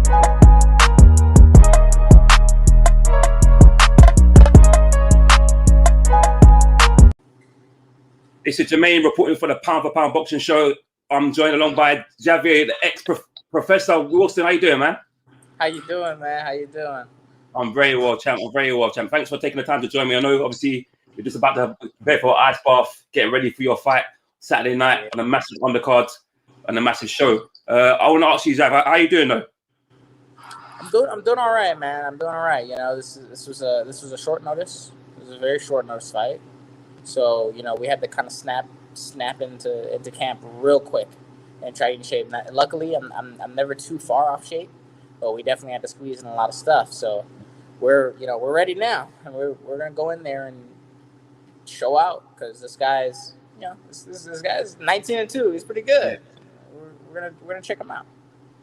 This is Jermaine reporting for the Pound for Pound Boxing Show. I'm joined along by Xavier, the ex-professor Wilson. How you doing, man? How you doing, man? How you doing? I'm very well, champ. I'm very well, champ. Thanks for taking the time to join me. I know, obviously, you're just about to prepare for ice bath, getting ready for your fight Saturday night on a massive undercard and a massive show. I want to ask you, Xavier, how you doing, though? I'm doing all right, man. I'm doing all right. You know, this was a short notice. It was a very short notice fight. So, you know, we had to kind of snap into camp real quick and try to get in shape. And luckily, I'm never too far off shape, but we definitely had to squeeze in a lot of stuff. So we're ready now, and we're gonna go in there and show out because this guy's this guy's 19-2. He's pretty good. We're gonna check him out.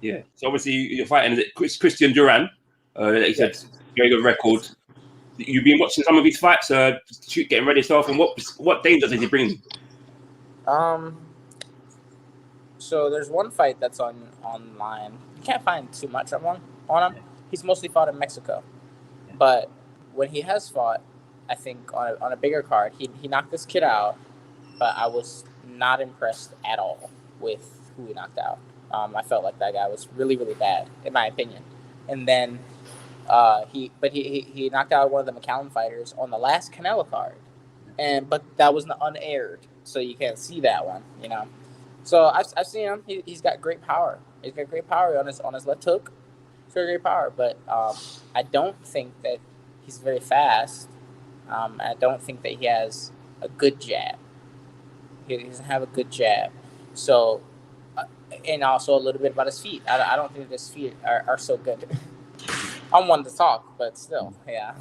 Yeah. So obviously you're fighting Christian Duran. He said very good record. You've been watching some of his fights, getting ready stuff, and what danger does he bring? So there's one fight that's online. You can't find too much of on him. He's mostly fought in Mexico, but when he has fought, I think on a bigger card, he knocked this kid out, but I was not impressed at all with who he knocked out. I felt like that guy was really, really bad, in my opinion. And then he knocked out one of the McCallum fighters on the last Canelo card, but that was unaired, so you can't see that one, you know. So I've seen him. He's got great power. He's got great power on his left hook. He's got great power, but I don't think that he's very fast. I don't think that he has a good jab. He doesn't have a good jab. So, and also a little bit about his feet. I don't think his feet are so good. I'm one to talk, but still, yeah.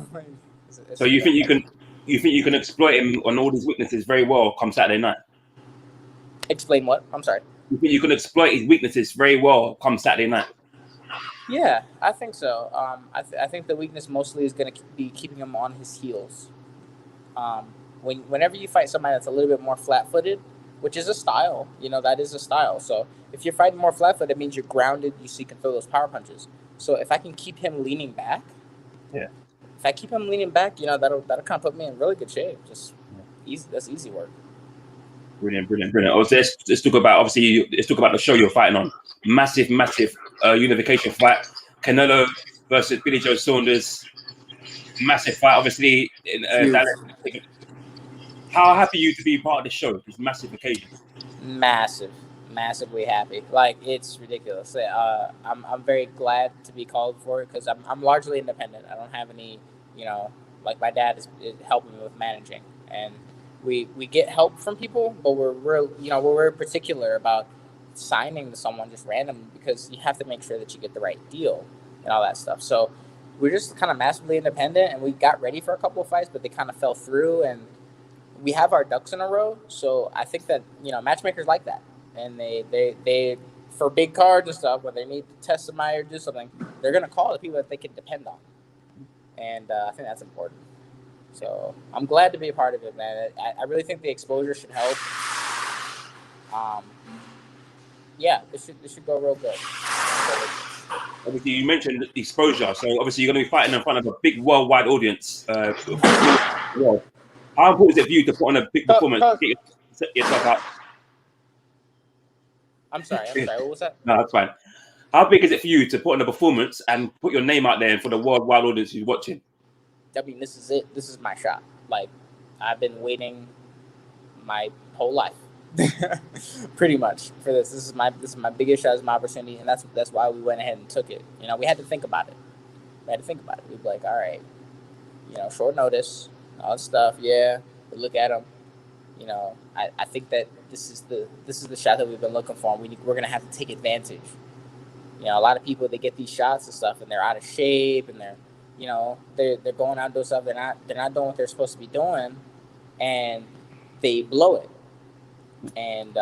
So you think you can exploit him on all his weaknesses very well come Saturday night? Explain what? I'm sorry. You think you can exploit his weaknesses very well come Saturday night? Yeah, I think so. I think the weakness mostly is going to be keeping him on his heels. Whenever you fight somebody that's a little bit more flat-footed, which is a style, you know, that is a style. So if you're fighting more flat-footed, it means you're grounded, so you can throw those power punches. So if I can keep him leaning back, you know, that'll kind of put me in really good shape. Just easy. That's easy work. Brilliant. Let's talk about the show you're fighting on. Massive unification fight. Canelo versus Billy Joe Saunders. Massive fight, obviously. How happy are you to be part of the show? This massive occasion. Massively happy. Like, it's ridiculous. I'm very glad to be called for it because I'm largely independent. I don't have any, you know, like my dad is helping me with managing, and we get help from people, but we're very particular about signing to someone just randomly because you have to make sure that you get the right deal and all that stuff. So we're just kind of massively independent, and we got ready for a couple of fights, but they kind of fell through, and we have our ducks in a row. So I think that, you know, matchmakers like that, and they for big cards and stuff, when they need to test somebody or do something, they're gonna call the people that they can depend on, and I think that's important. So I'm glad to be a part of it, man. I really think the exposure should help. This should go real good. Obviously, you mentioned exposure, so obviously you're going to be fighting in front of a big worldwide audience. How important is it for you to put on a big performance? Get yourself out. I'm sorry. What was that? No, that's fine. How big is it for you to put on a performance and put your name out there for the worldwide audience who's watching? I mean, this is it. This is my shot. Like, I've been waiting my whole life, pretty much, for this. This is my biggest shot. This is my opportunity, and that's why we went ahead and took it. You know, we had to think about it. We'd be like, all right, you know, short notice, all this stuff. Yeah, we look at them. You know, I think that this is the shot that we've been looking for. And we're gonna have to take advantage. You know, a lot of people, they get these shots and stuff, and they're out of shape, and they're going out and doing stuff. They're not doing what they're supposed to be doing, and they blow it. And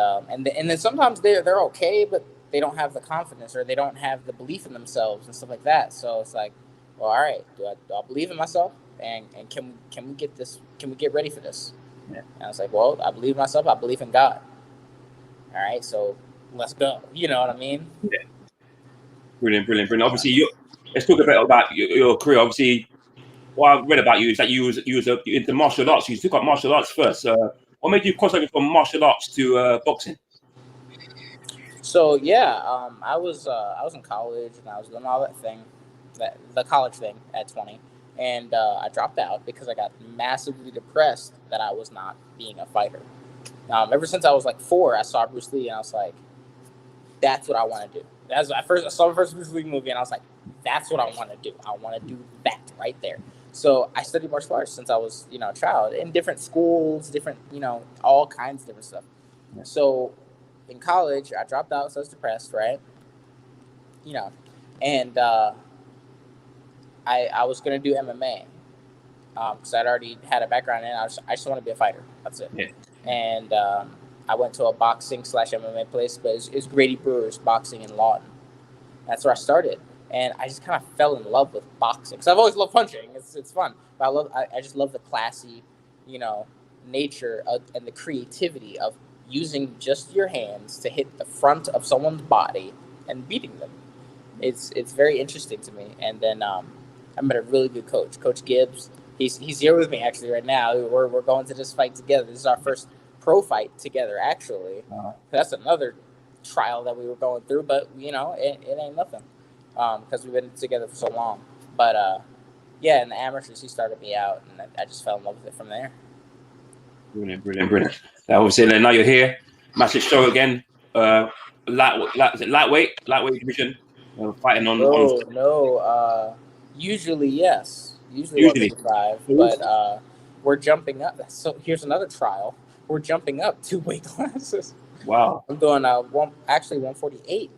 then sometimes they're okay, but they don't have the confidence or they don't have the belief in themselves and stuff like that. So it's like, well, all right, do I believe in myself, and can we get this? Can we get ready for this? Yeah. And I was like, well, I believe in myself. I believe in God. All right, so let's go. You know what I mean? Yeah. Brilliant. Obviously, let's talk a bit about your career. Obviously, what I've read about you is that you was into martial arts. You took up martial arts first. What made you cross over from martial arts to boxing? So yeah, I was in college and I was doing all the college thing at 20, and I dropped out because I got massively depressed that I was not being a fighter. Ever since I was like 4, I saw Bruce Lee and I was like, that's what I want to do. I saw the first Bruce Lee movie and I was like, that's what I want to do. I want to do that right there. So I studied martial arts since I was, a child in different schools, different, all kinds of different stuff. Yeah. So in college, I dropped out, so I was depressed, right? And I was going to do MMA because I'd already had a background in it. I just want to be a fighter. That's it. Yeah. And I went to a boxing/MMA place, but it's Grady Brewer's Boxing in Lawton. That's where I started. And I just kind of fell in love with boxing because I've always loved punching. It's fun, but I just love the classy, nature and the creativity of using just your hands to hit the front of someone's body and beating them. It's very interesting to me. And then I met a really good coach, Coach Gibbs. He's here with me actually right now. We're going to this fight together. This is our first pro fight together actually. Uh-huh. That's another trial that we were going through, but it ain't nothing. Because we've been together for so long. But, in the amateurs, he started me out, and I just fell in love with it from there. Brilliant. Obviously, now you're here. Massive show again. Lightweight division. Fighting on... No. Usually, yes. Usually 155. But we're jumping up. So here's another trial. We're jumping up 2 weight classes. Wow. I'm doing 148.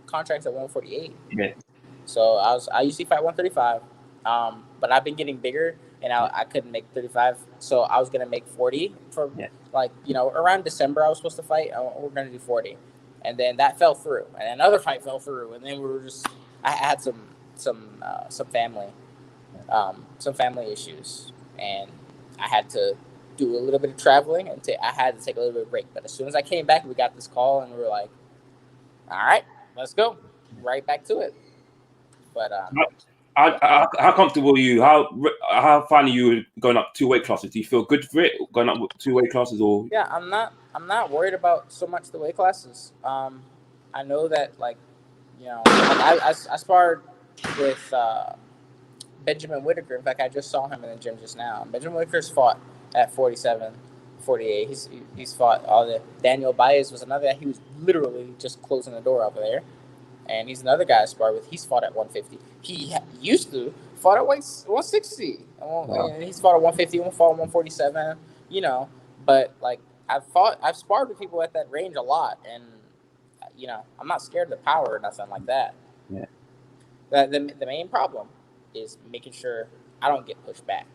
Contracts at 148. Yeah. So I usually fight 135, but I've been getting bigger, and I couldn't make 35, so I was gonna make 40 for around December I was supposed to fight. We're gonna do 40, and then that fell through, and another fight fell through, and then I had some family issues, and I had to do a little bit of traveling, and I had to take a little bit of break. But as soon as I came back, we got this call, and we were like, all right. Let's go right back to it. But how comfortable are you? How fine are you going up 2 weight classes? Do you feel good for it going up 2 weight classes? Or yeah, I'm not worried about so much the weight classes. I know that I sparred with Benjamin Whitaker. In fact, I just saw him in the gym just now. Benjamin Whitaker's fought at 47. 48. He's fought all the Daniel Baez was another guy. He was literally just closing the door over there, and he's another guy I sparred with. He's fought at 150. He used to fought at 160. Wow. And he's fought at 150. One fought at 147. But I've sparred with people at that range a lot, and I'm not scared of the power or nothing like that. Yeah. The main problem is making sure I don't get pushed back.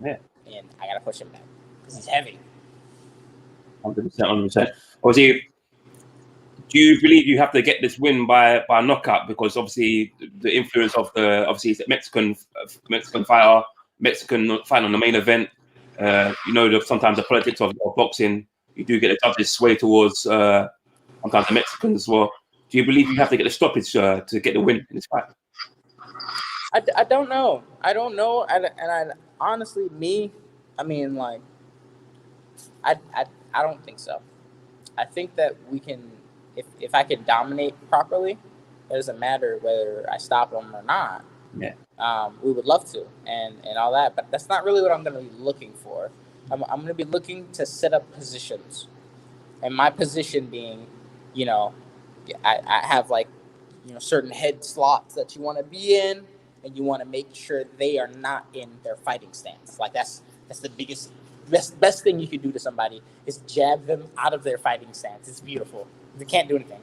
Yeah. And I gotta push him back because he's heavy. 100%. Obviously, do you believe you have to get this win by knockout? Because obviously the influence of it's a Mexican fighter, Mexican fight on the main event. Sometimes the politics of boxing, you do get the judges sway towards sometimes the Mexicans as well. Do you believe you have to get the stoppage to get the win in this fight? I don't know. And honestly, I don't think so. I think that we can, if I can dominate properly, it doesn't matter whether I stop them or not. Yeah. We would love to and all that, but that's not really what I'm going to be looking for. I'm going to be looking to set up positions, and my position being, I have certain head slots that you want to be in, and you want to make sure they are not in their fighting stance. That's the best thing you could do to somebody is jab them out of their fighting stance. It's beautiful. They can't do anything.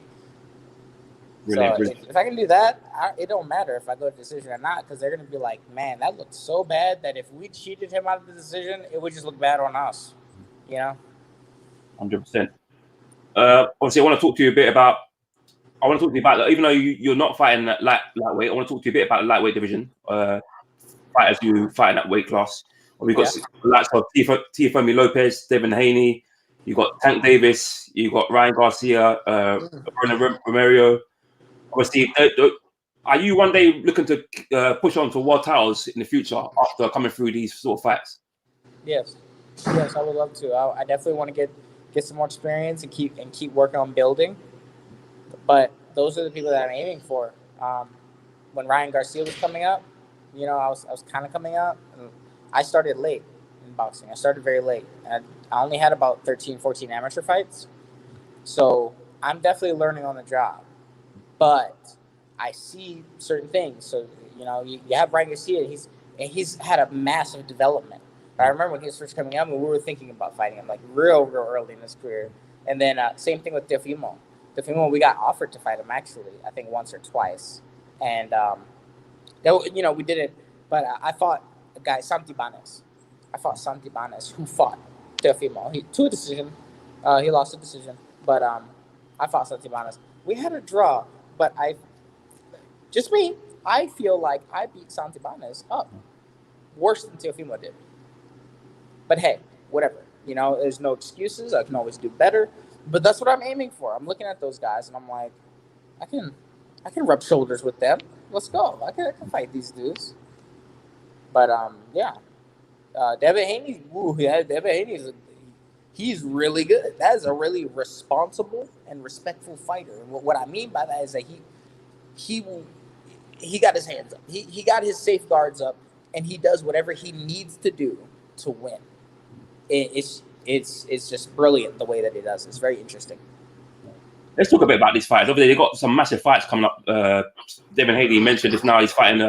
If I can do that, it don't matter if I go to decision or not, because they're going to be like, man, that looked so bad that if we cheated him out of the decision, it would just look bad on us. 100%. Obviously, I want to talk to you a bit about. Even though you're not fighting that lightweight, I want to talk to you a bit about the lightweight division. Fighters you fight in that weight class. We've got likes of Teofimo Lopez, Devin Haney. You got Tank Davis. You got Ryan Garcia, Romero. obviously, are you one day looking to push on to world titles in the future after coming through these sort of fights? Yes, I would love to. I definitely want to get some more experience and keep working on building. But those are the people that I'm aiming for. When Ryan Garcia was coming up, I was kind of coming up. And I started late in boxing. I started very late. And I only had about 13, 14 amateur fights. So I'm definitely learning on the job. But I see certain things. So, you have Ryan Garcia, he's had a massive development. But I remember when he was first coming up, and we were thinking about fighting him, like real early in his career. And then same thing with Teofimo. Teofimo, we got offered to fight him, actually, I think once or twice. And, we didn't. But I fought a guy, Santibanez. Who fought Teofimo. To a decision. He lost a decision. But I fought Santibanez. We had a draw, but I feel like I beat Santibanez up worse than Teofimo did. But hey, whatever. There's no excuses. I can always do better. But that's what I'm aiming for. I'm looking at those guys, and I'm like, I can rub shoulders with them. Let's go. I can fight these dudes. But yeah, Devin Haney. Devin Haney he's really good. That is a really responsible and respectful fighter. And what I mean by that is that he got his hands up. He got his safeguards up, and he does whatever he needs to do to win. It's just brilliant the way that he does. It's very interesting. Let's talk a bit about these fights. Obviously, they've got some massive fights coming up. Devin Haney mentioned this now. He's fighting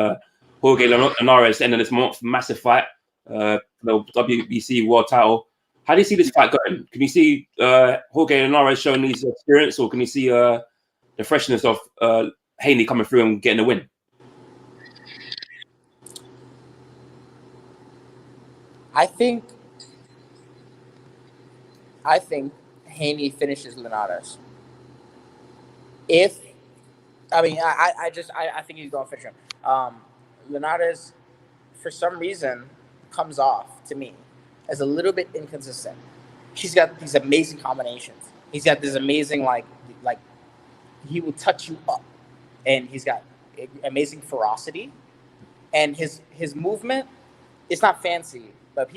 Jorge Linares, ending this month. Massive fight, the WBC world title. How do you see this fight going? Can you see Jorge Linares showing his experience, or can you see the freshness of Haney coming through and getting a win? I think Haney finishes Linares. I think he's going to finish him. Linares, for some reason, comes off to me as a little bit inconsistent. He's got these amazing combinations. He's got this amazing like he will touch you up, and he's got amazing ferocity, and his movement is not fancy, but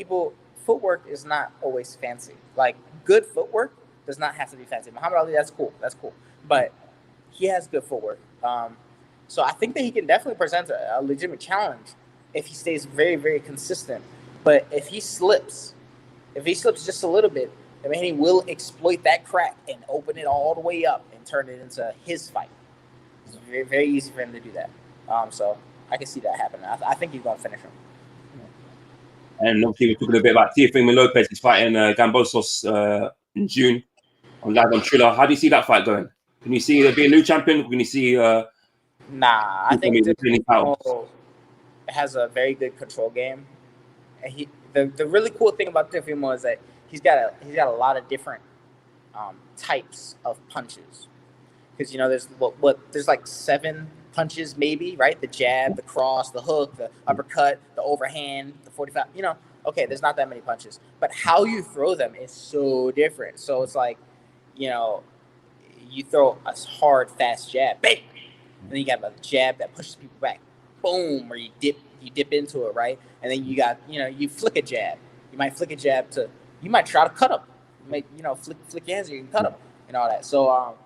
footwork is not always fancy. Like good footwork does not have to be fancy. Muhammad Ali, that's cool, but he has good footwork. So I think that he can definitely present a legitimate challenge if he stays very, very consistent. But if he slips just a little bit, I mean, he will exploit that crack and open it all the way up and turn it into his fight. It's very, very easy for him to do that. So I can see that happening. I think he's going to finish him. And obviously, we're talking a bit about Teofimo Lopez. He's fighting Gambosos in June on live on Triller. How do you see that fight going? Can you see there be a new champion? Can you see? Nah, I think Teofimo has a very good control game. And the really cool thing about Teofimo is that he's got a lot of different types of punches. Because there's like 7 punches maybe, right? The jab, the cross, the hook, the uppercut, the overhand, the 45. Okay, there's not that many punches, but how you throw them is so different. So it's like, you throw a hard, fast jab, bang, and then you got a jab that pushes people back, boom, or you dip into it, right? And then you got, you flick a jab. You might flick a jab you might try to cut him. You might, flick your hands and you can cut him and all that. So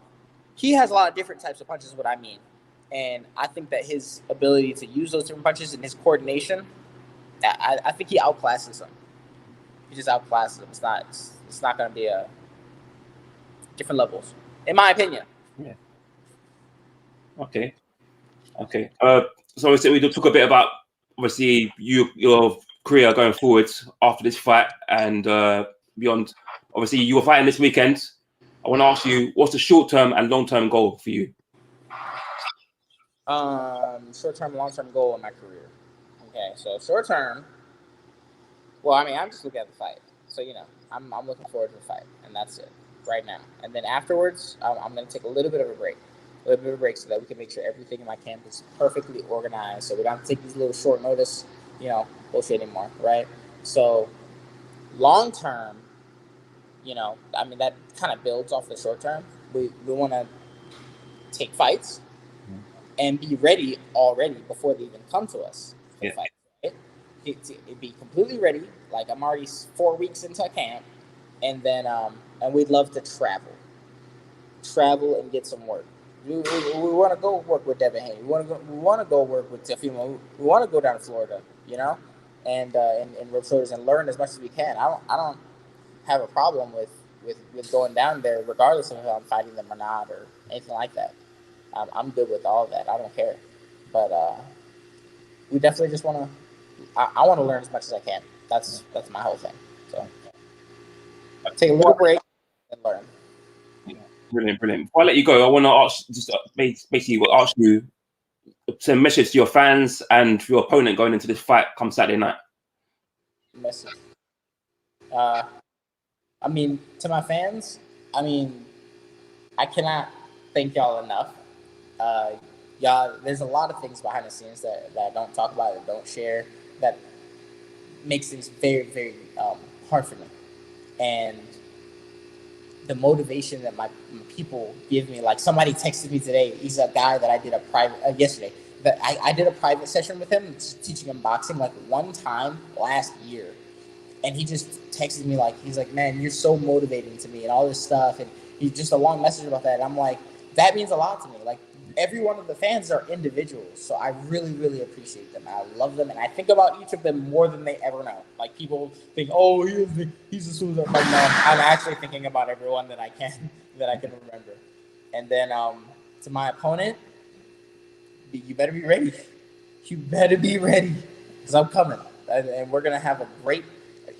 he has a lot of different types of punches, what I mean. And I think that his ability to use those different punches and his coordination, I think he outclasses them. He just outclasses them. It's not going to be different levels, in my opinion. Yeah. Okay. So we talk a bit about obviously your career going forward after this fight and beyond. Obviously, you were fighting this weekend. I want to ask you, what's the short-term and long-term goal for you? Short-term, long-term goal in my career. Okay, so short-term. Well, I mean, I'm just looking at the fight. So I'm looking forward to the fight, and that's it right now. And then afterwards, I'm going to take a little bit of a break. So that we can make sure everything in my camp is perfectly organized. So we don't have to take these little short notice, bullshit anymore, right? So long term, that kind of builds off the short term. We want to take fights, and be ready already before they even come to us for Yeah. the fight. Right? It'd be completely ready. Like I'm already 4 weeks into camp, and then and we'd love to travel and get some work. We want to go work with Devin Haney. We want to go work with Teofimo. We want to go down to Florida, you know, and rub shoulders and learn as much as we can. I don't have a problem with going down there, regardless of if I'm fighting them or not or anything like that. I'm good with all of that. I don't care. But we definitely just want to. I want to learn as much as I can. That's my whole thing. So take a little break and learn. Brilliant. Before I let you go, I want to ask, just basically ask you to message to your fans and your opponent going into this fight come Saturday night. Message. I mean, to my fans, I mean, I cannot thank y'all enough. Y'all, there's a lot of things behind the scenes that I don't talk about and don't share that makes things very, very hard for me. And the motivation that my people give me, like somebody texted me today. He's a guy that I did a private yesterday. That I did a private session with him, teaching him boxing like one time last year, and he just texted me like he's like, man, you're so motivating to me and all this stuff, and he just a long message about that. And I'm like, that means a lot to me. Like every one of the fans are individuals, so I really, really appreciate them. I love them, and I think about each of them more than they ever know. Like people think, oh, he's a suicide. Like no, I'm actually thinking about everyone that I can remember. And then to my opponent, you better be ready. You better be ready, because I'm coming, and we're gonna have a great.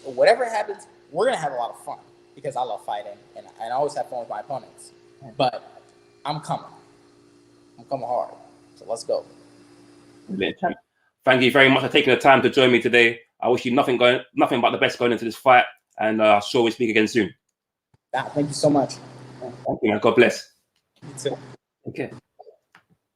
Whatever happens, we're gonna have a lot of fun because I love fighting, and I always have fun with my opponents. But I'm coming. I'm coming hard. So let's go. Thank you very much for taking the time to join me today. I wish you nothing but the best going into this fight, and I'm sure we'll speak again soon. Thank you so much. Thank you, man. God bless. You too. Okay.